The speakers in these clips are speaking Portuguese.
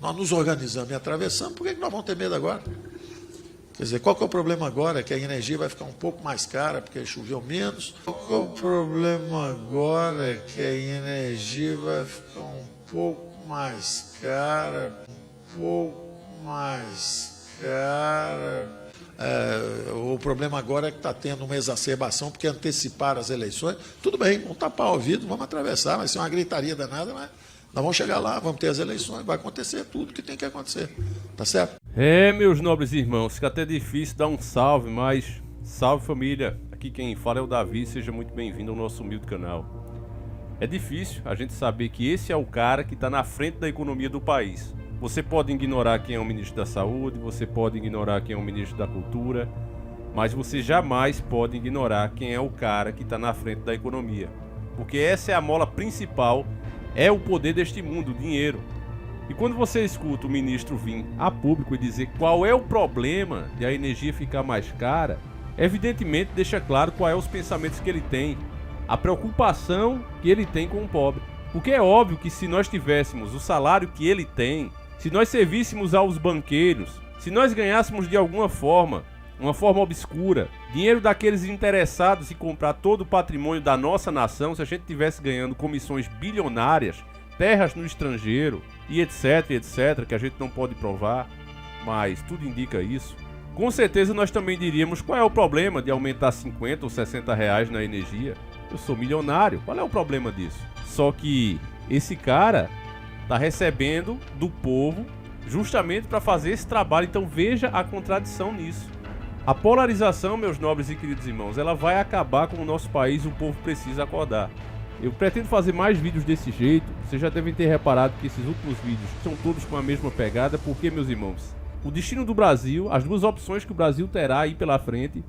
Nós nos organizamos e atravessamos, por que nós vamos ter medo agora? Quer dizer, qual que é o problema agora? É que a energia vai ficar um pouco mais cara porque choveu menos. Qual que é o problema agora? É que a energia vai ficar um pouco mais cara, o problema agora é que está tendo uma exacerbação porque anteciparam as eleições. Tudo bem, vamos tapar o ouvido, vamos atravessar, vai ser uma gritaria danada, mas nós vamos chegar lá, vamos ter as eleições, vai acontecer tudo que tem que acontecer, tá certo? Meus nobres irmãos, fica até difícil dar um salve, mas salve família, aqui quem fala é o Davi, seja muito bem-vindo ao nosso humilde canal. É difícil a gente saber que esse é o cara que está na frente da economia do país. Você pode ignorar quem é o ministro da Saúde, você pode ignorar quem é o ministro da Cultura, mas você jamais pode ignorar quem é o cara que está na frente da economia. Porque essa é a mola principal, é o poder deste mundo, o dinheiro. E quando você escuta o ministro vir a público e dizer qual é o problema de a energia ficar mais cara, evidentemente deixa claro quais são os pensamentos que ele tem, a preocupação que ele tem com o pobre. Porque é óbvio que se nós tivéssemos o salário que ele tem, se nós servíssemos aos banqueiros, se nós ganhássemos de alguma forma, uma forma obscura, dinheiro daqueles interessados em comprar todo o patrimônio da nossa nação, se a gente estivesse ganhando comissões bilionárias, terras no estrangeiro e etc, que a gente não pode provar, mas tudo indica isso, com certeza nós também diríamos qual é o problema de aumentar 50 ou 60 reais na energia. Eu sou milionário, qual é o problema disso? Só que esse cara está recebendo do povo justamente para fazer esse trabalho, então veja a contradição nisso. A polarização, meus nobres e queridos irmãos, ela vai acabar com o nosso país, o povo precisa acordar. Eu pretendo fazer mais vídeos desse jeito, vocês já devem ter reparado que esses últimos vídeos são todos com a mesma pegada, porque, meus irmãos, o destino do Brasil, as duas opções que o Brasil terá aí pela frente,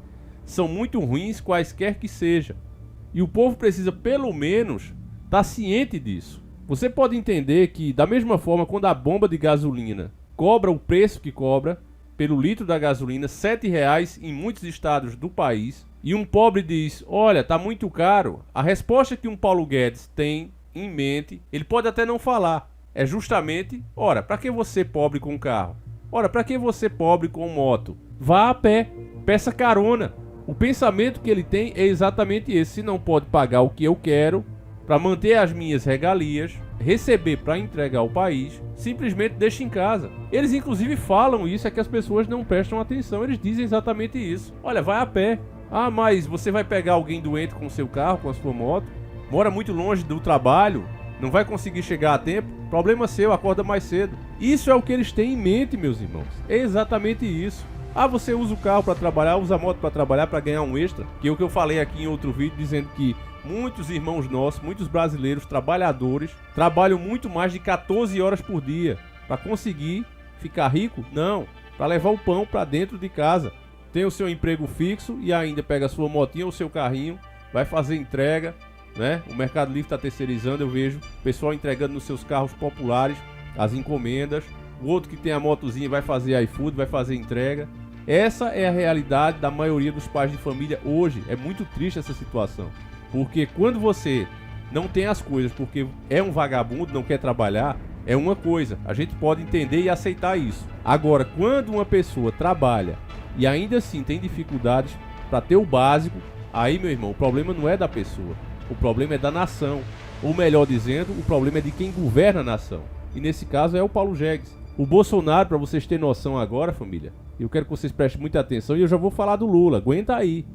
são muito ruins, quaisquer que seja. E o povo precisa, pelo menos, estar ciente disso. Você pode entender que, da mesma forma, quando a bomba de gasolina cobra o preço que cobra, pelo litro da gasolina, R$ 7,00 em muitos estados do país, e um pobre diz, olha, tá muito caro, a resposta que um Paulo Guedes tem em mente, ele pode até não falar, é justamente, ora, para que você pobre com carro? Ora, para que você pobre com moto? Vá a pé, peça carona. O pensamento que ele tem é exatamente esse, se não pode pagar o que eu quero, para manter as minhas regalias, receber para entregar ao país, simplesmente deixa em casa. Eles inclusive falam isso, é que as pessoas não prestam atenção, eles dizem exatamente isso. Olha, vai a pé. Ah, mas você vai pegar alguém doente com o seu carro, com a sua moto, mora muito longe do trabalho, não vai conseguir chegar a tempo, problema seu, acorda mais cedo. Isso é o que eles têm em mente, meus irmãos, é exatamente isso. Ah, você usa o carro para trabalhar, usa a moto para trabalhar, para ganhar um extra, que é o que eu falei aqui em outro vídeo, dizendo que muitos irmãos nossos, muitos brasileiros, trabalhadores, trabalham muito mais de 14 horas por dia para conseguir ficar rico? Não, para levar o pão para dentro de casa. Tem o seu emprego fixo e ainda pega a sua motinha ou seu carrinho, vai fazer entrega, né? O Mercado Livre está terceirizando, eu vejo o pessoal entregando nos seus carros populares as encomendas. O outro que tem a motozinha vai fazer iFood, vai fazer entrega. Essa é a realidade da maioria dos pais de família hoje. É muito triste essa situação. Porque quando você não tem as coisas porque é um vagabundo, não quer trabalhar, é uma coisa. A gente pode entender e aceitar isso. Agora, quando uma pessoa trabalha e ainda assim tem dificuldades para ter o básico, aí, meu irmão, o problema não é da pessoa. O problema é da nação. Ou melhor dizendo, o problema é de quem governa a nação. E nesse caso é o Paulo Guedes. O Bolsonaro, para vocês terem noção agora, família, eu quero que vocês prestem muita atenção e eu já vou falar do Lula, aguenta aí.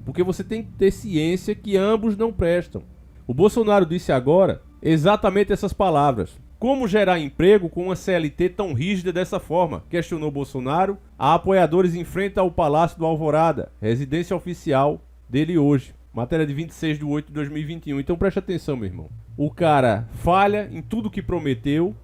Porque você tem que ter ciência que ambos não prestam. O Bolsonaro disse agora exatamente essas palavras. Como gerar emprego com uma CLT tão rígida dessa forma? Questionou Bolsonaro a apoiadores em frente ao Palácio do Alvorada, residência oficial dele hoje. Matéria de 26 de 8 de 2021. Então preste atenção, meu irmão. O cara falha em tudo que prometeu.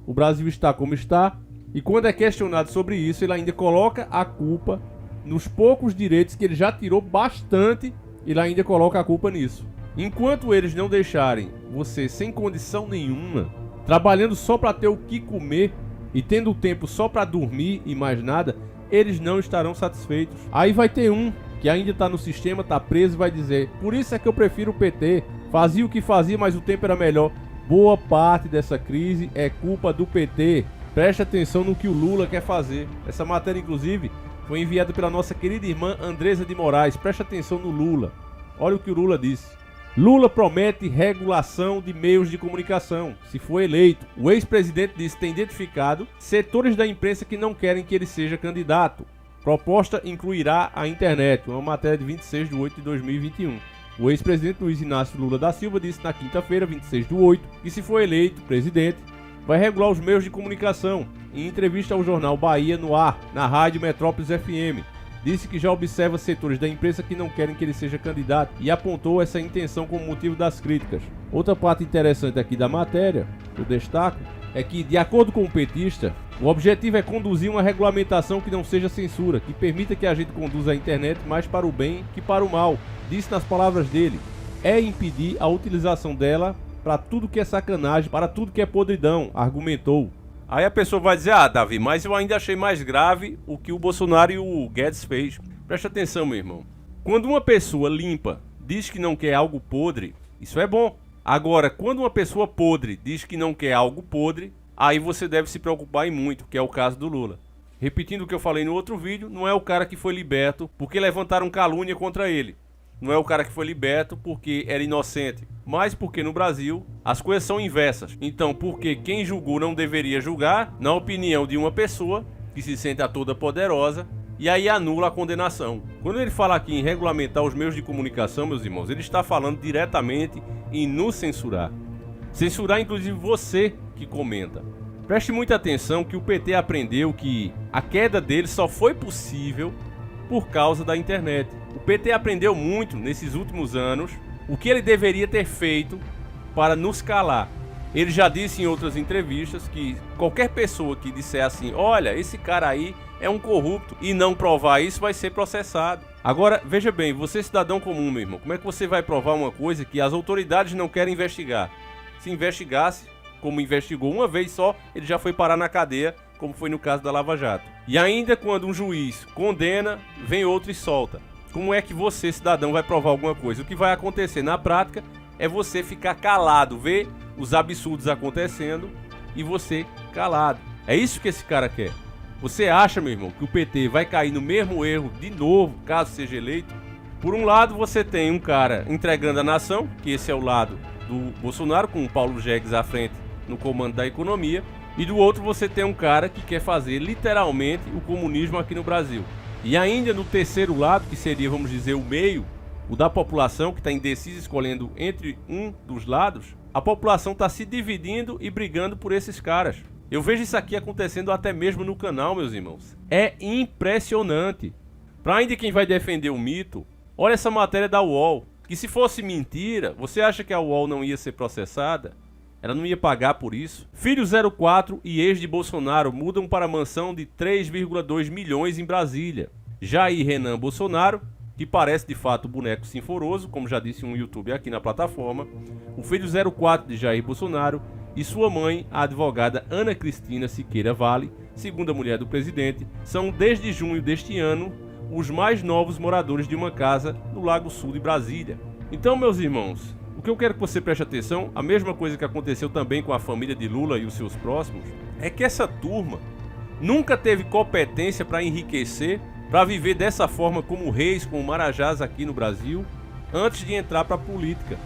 O Brasil está como está. E quando é questionado sobre isso, ele ainda coloca a culpa nos poucos direitos que ele já tirou bastante. Ele ainda coloca a culpa nisso. Enquanto eles não deixarem você sem condição nenhuma, trabalhando só para ter o que comer e tendo tempo só para dormir e mais nada, eles não estarão satisfeitos. Aí vai ter um que ainda está no sistema, está preso e vai dizer: por isso é que eu prefiro o PT, fazia o que fazia, mas o tempo era melhor. Boa parte dessa crise é culpa do PT. Preste atenção no que o Lula quer fazer. Essa matéria, inclusive, foi enviada pela nossa querida irmã Andresa de Moraes. Preste atenção no Lula. Olha o que o Lula disse. Lula promete regulação de meios de comunicação. Se for eleito, o ex-presidente disse ter identificado setores da imprensa que não querem que ele seja candidato. Proposta incluirá a internet. Uma matéria de 26/8/2021. O ex-presidente Luiz Inácio Lula da Silva disse na quinta-feira, 26/8, que se for eleito presidente, vai regular os meios de comunicação. Em entrevista ao jornal Bahia no Ar, na rádio Metrópolis FM, disse que já observa setores da imprensa que não querem que ele seja candidato e apontou essa intenção como motivo das críticas. Outra parte interessante aqui da matéria, que eu destaco, é que, de acordo com o petista, o objetivo é conduzir uma regulamentação que não seja censura, que permita que a gente conduza a internet mais para o bem que para o mal. Disse nas palavras dele, é impedir a utilização dela para tudo que é sacanagem, para tudo que é podridão, argumentou. Aí a pessoa vai dizer, Davi, mas eu ainda achei mais grave o que o Bolsonaro e o Guedes fez. Presta atenção, meu irmão. Quando uma pessoa limpa diz que não quer algo podre, isso é bom. Agora, quando uma pessoa podre diz que não quer algo podre, aí você deve se preocupar em muito, que é o caso do Lula. Repetindo o que eu falei no outro vídeo, não é o cara que foi liberto porque levantaram calúnia contra ele. Não é o cara que foi liberto porque era inocente, mas porque no Brasil as coisas são inversas. Então, porque quem julgou não deveria julgar, na opinião de uma pessoa que se sente a toda poderosa, e aí anula a condenação. Quando ele fala aqui em regulamentar os meios de comunicação, meus irmãos, ele está falando diretamente em nos censurar. Censurar inclusive você que comenta. Preste muita atenção que o PT aprendeu que a queda dele só foi possível por causa da internet. O PT aprendeu muito nesses últimos anos o que ele deveria ter feito para nos calar. Ele já disse em outras entrevistas que qualquer pessoa que disser assim, olha, esse cara aí é um corrupto e não provar isso vai ser processado. Agora, veja bem, você cidadão comum, meu irmão, como é que você vai provar uma coisa que as autoridades não querem investigar? Se investigasse, como investigou uma vez só, ele já foi parar na cadeia, como foi no caso da Lava Jato. E ainda quando um juiz condena, vem outro e solta. Como é que você, cidadão, vai provar alguma coisa? O que vai acontecer na prática é você ficar calado, ver os absurdos acontecendo e você calado. É isso que esse cara quer. Você acha, meu irmão, que o PT vai cair no mesmo erro de novo, caso seja eleito? Por um lado, você tem um cara entregando a nação, que esse é o lado do Bolsonaro, com o Paulo Guedes à frente no comando da economia, e do outro você tem um cara que quer fazer literalmente o comunismo aqui no Brasil. E ainda no terceiro lado, que seria, vamos dizer, o meio, o da população, que está indecisa escolhendo entre um dos lados, a população está se dividindo e brigando por esses caras. Eu vejo isso aqui acontecendo até mesmo no canal, meus irmãos. É impressionante. Para ainda quem vai defender o mito, olha essa matéria da UOL, que se fosse mentira, você acha que a UOL não ia ser processada? Ela não ia pagar por isso? Filho 04 e ex de Bolsonaro mudam para mansão de 3,2 milhões em Brasília. Jair Renan Bolsonaro, que parece de fato boneco sinforoso, como já disse um youtuber aqui na plataforma, o filho 04 de Jair Bolsonaro e sua mãe, a advogada Ana Cristina Siqueira Vale, segunda mulher do presidente, são desde junho deste ano os mais novos moradores de uma casa no Lago Sul de Brasília. Então, meus irmãos, o que eu quero que você preste atenção, a mesma coisa que aconteceu também com a família de Lula e os seus próximos, é que essa turma nunca teve competência para enriquecer, para viver dessa forma como reis, como marajás aqui no Brasil, antes de entrar para a política.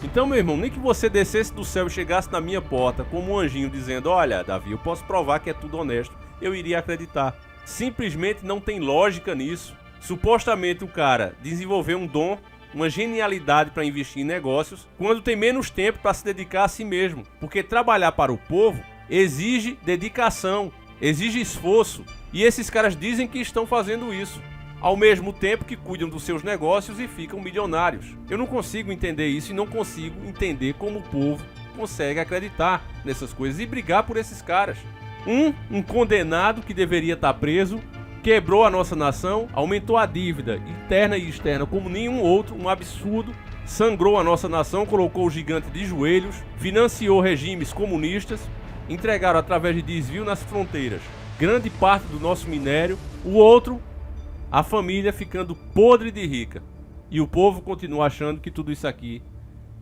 Então, meu irmão, nem que você descesse do céu e chegasse na minha porta como um anjinho dizendo, olha, Davi, eu posso provar que é tudo honesto, eu iria acreditar. Simplesmente não tem lógica nisso. Supostamente o cara desenvolveu um dom, uma genialidade para investir em negócios, quando tem menos tempo para se dedicar a si mesmo. Porque trabalhar para o povo exige dedicação, exige esforço. E esses caras dizem que estão fazendo isso, ao mesmo tempo que cuidam dos seus negócios e ficam milionários. Eu não consigo entender isso e não consigo entender como o povo consegue acreditar nessas coisas e brigar por esses caras. Um condenado que deveria estar preso, quebrou a nossa nação, aumentou a dívida interna e externa como nenhum outro, um absurdo, sangrou a nossa nação, colocou o gigante de joelhos, financiou regimes comunistas, entregaram através de desvio nas fronteiras grande parte do nosso minério, o outro, a família ficando podre de rica. E o povo continua achando que tudo isso aqui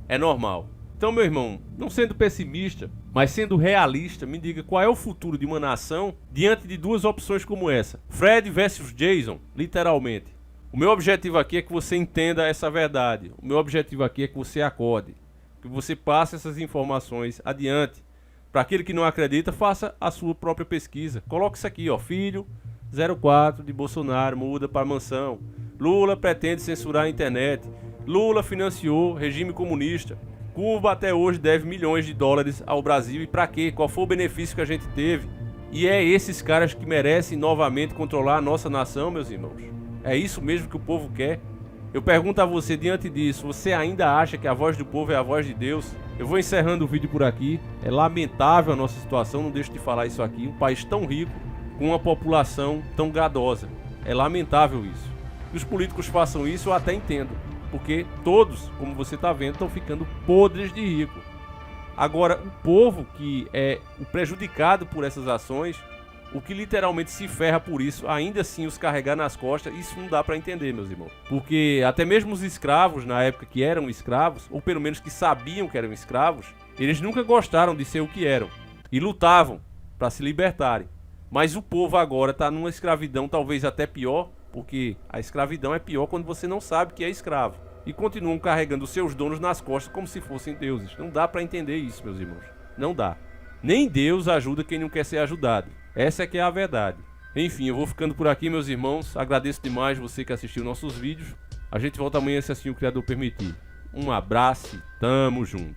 é normal. Então, meu irmão, não sendo pessimista, mas sendo realista, me diga qual é o futuro de uma nação diante de duas opções como essa. Fred versus Jason, literalmente. O meu objetivo aqui é que você entenda essa verdade. O meu objetivo aqui é que você acorde, que você passe essas informações adiante. Para aquele que não acredita, faça a sua própria pesquisa. Coloque isso aqui, ó, filho 04 de Bolsonaro muda para mansão. Lula pretende censurar a internet. Lula financiou regime comunista. Cuba até hoje deve milhões de dólares ao Brasil. E para quê? Qual foi o benefício que a gente teve? E é esses caras que merecem novamente controlar a nossa nação, meus irmãos. É isso mesmo que o povo quer? Eu pergunto a você, diante disso, você ainda acha que a voz do povo é a voz de Deus? Eu vou encerrando o vídeo por aqui. É lamentável a nossa situação, não deixo de falar isso aqui. Um país tão rico, com uma população tão gadosa. É lamentável isso. Que os políticos façam isso, eu até entendo. Porque todos, como você está vendo, estão ficando podres de rico. Agora, o povo que é o prejudicado por essas ações, o que literalmente se ferra por isso, ainda assim os carregar nas costas, isso não dá para entender, meus irmãos. Porque até mesmo os escravos, na época que eram escravos, ou pelo menos que sabiam que eram escravos, eles nunca gostaram de ser o que eram. E lutavam para se libertarem. Mas o povo agora está numa escravidão talvez até pior, porque a escravidão é pior quando você não sabe que é escravo. E continuam carregando os seus donos nas costas como se fossem deuses. Não dá para entender isso, meus irmãos. Não dá. Nem Deus ajuda quem não quer ser ajudado. Essa é que é a verdade. Enfim, eu vou ficando por aqui, meus irmãos. Agradeço demais você que assistiu nossos vídeos. A gente volta amanhã, se assim o Criador permitir. Um abraço e tamo junto.